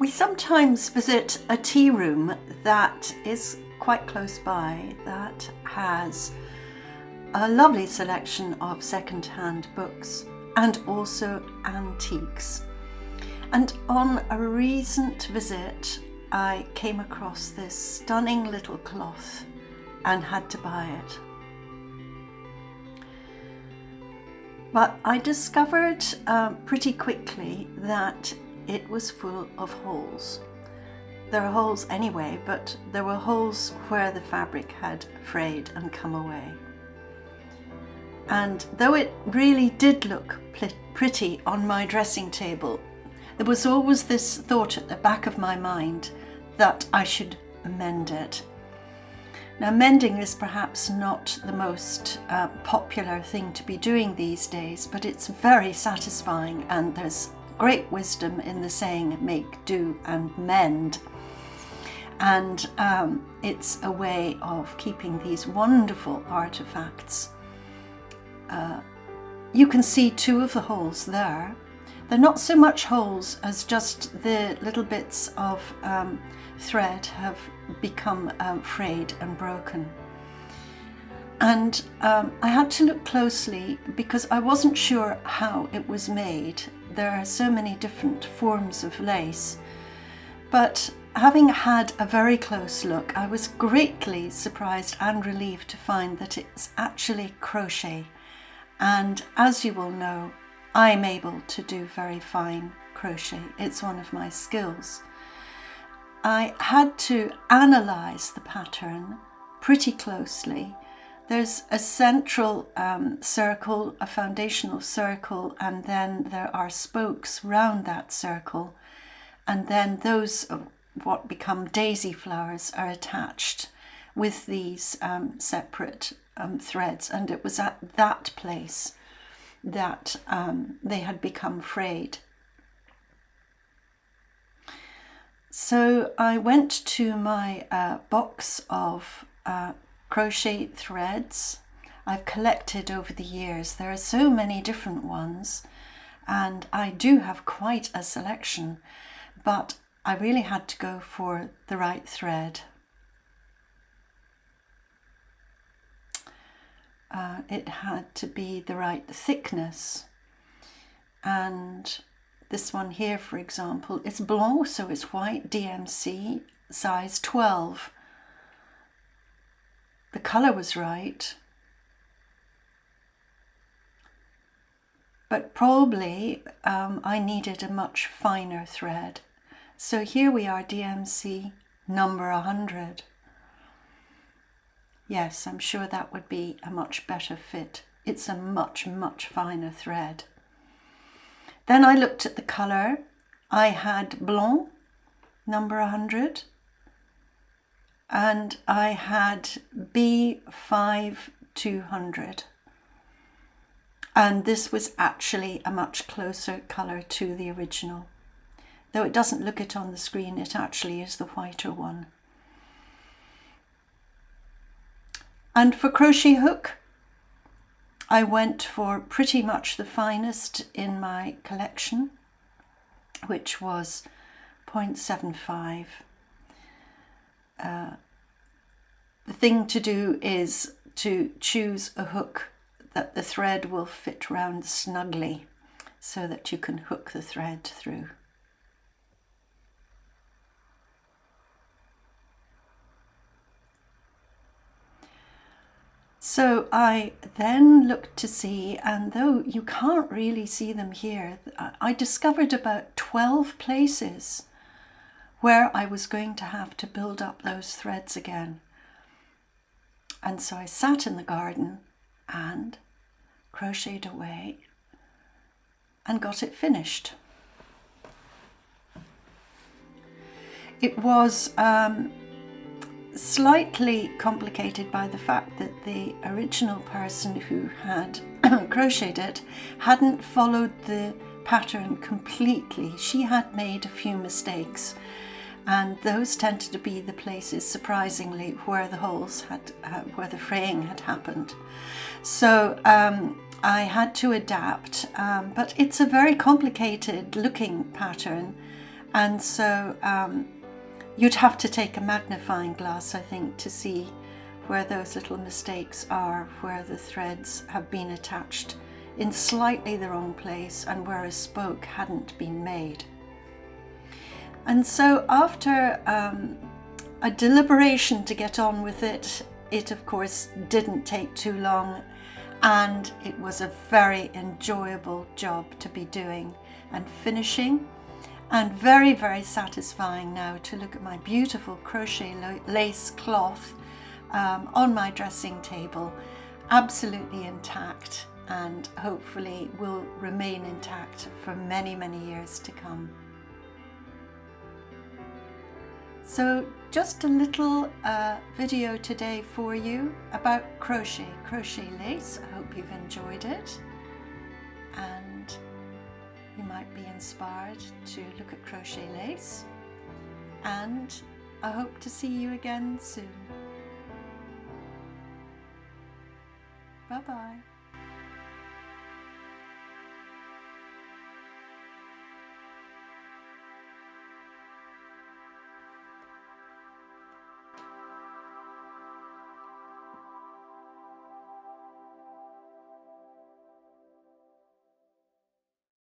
We sometimes visit a tea room that is quite close by that has a lovely selection of second-hand books and also antiques. And on a recent visit, I came across this stunning little cloth and had to buy it. But I discovered pretty quickly that it was full of holes. There are holes anyway, but there were holes where the fabric had frayed and come away. And though it really did look pretty on my dressing table, there was always this thought at the back of my mind that I should mend it. Now, mending is perhaps not the most popular thing to be doing these days, but it's very satisfying, and there's great wisdom in the saying, make, do and mend. And it's a way of keeping these wonderful artifacts. You can see two of the holes there. They're not so much holes as just the little bits of thread have become frayed and broken. And I had to look closely because I wasn't sure how it was made. There are so many different forms of lace, but having had a very close look, I was greatly surprised and relieved to find that it's actually crochet. And as you will know, I'm able to do very fine crochet. It's one of my skills. I had to analyze the pattern pretty closely. There's a central circle, a foundational circle, and then there are spokes round that circle. And then those, what become daisy flowers, are attached with these separate threads. And it was at that place that they had become frayed. So I went to my box of crochet threads I've collected over the years. There are so many different ones, and I do have quite a selection, but I really had to go for the right thread. It had to be the right thickness, and this one here, for example, it's blanc, so it's white, DMC, size 12. The colour was right, but probably I needed a much finer thread. So here we are, DMC number 100. Yes, I'm sure that would be a much better fit. It's a much, much finer thread. Then I looked at the colour. I had blanc, number 100, and I had B5 200. And this was actually a much closer colour to the original. Though it doesn't look it on the screen, it actually is the whiter one. And for crochet hook, I went for pretty much the finest in my collection, which was 0.75. The thing to do is to choose a hook that the thread will fit round snugly so that you can hook the thread through. So I then looked to see, and though you can't really see them here, I discovered about 12 places where I was going to have to build up those threads again. And so I sat in the garden and crocheted away and got it finished. It was slightly complicated by the fact that the original person who had crocheted it hadn't followed the pattern completely. She had made a few mistakes, and those tended to be the places, surprisingly, where the holes had, where the fraying had happened. So I had to adapt, but it's a very complicated looking pattern, And so you'd have to take a magnifying glass, I think, to see where those little mistakes are, where the threads have been attached in slightly the wrong place and where a spoke hadn't been made. And so after a deliberation to get on with it, it of course didn't take too long, and it was a very enjoyable job to be doing and finishing, and very, very satisfying now to look at my beautiful crochet lace cloth on my dressing table, absolutely intact, and hopefully will remain intact for many, many years to come. So just a little video today for you about crochet lace. I hope you've enjoyed it, and you might be inspired to look at crochet lace, and I hope to see you again soon. Bye bye.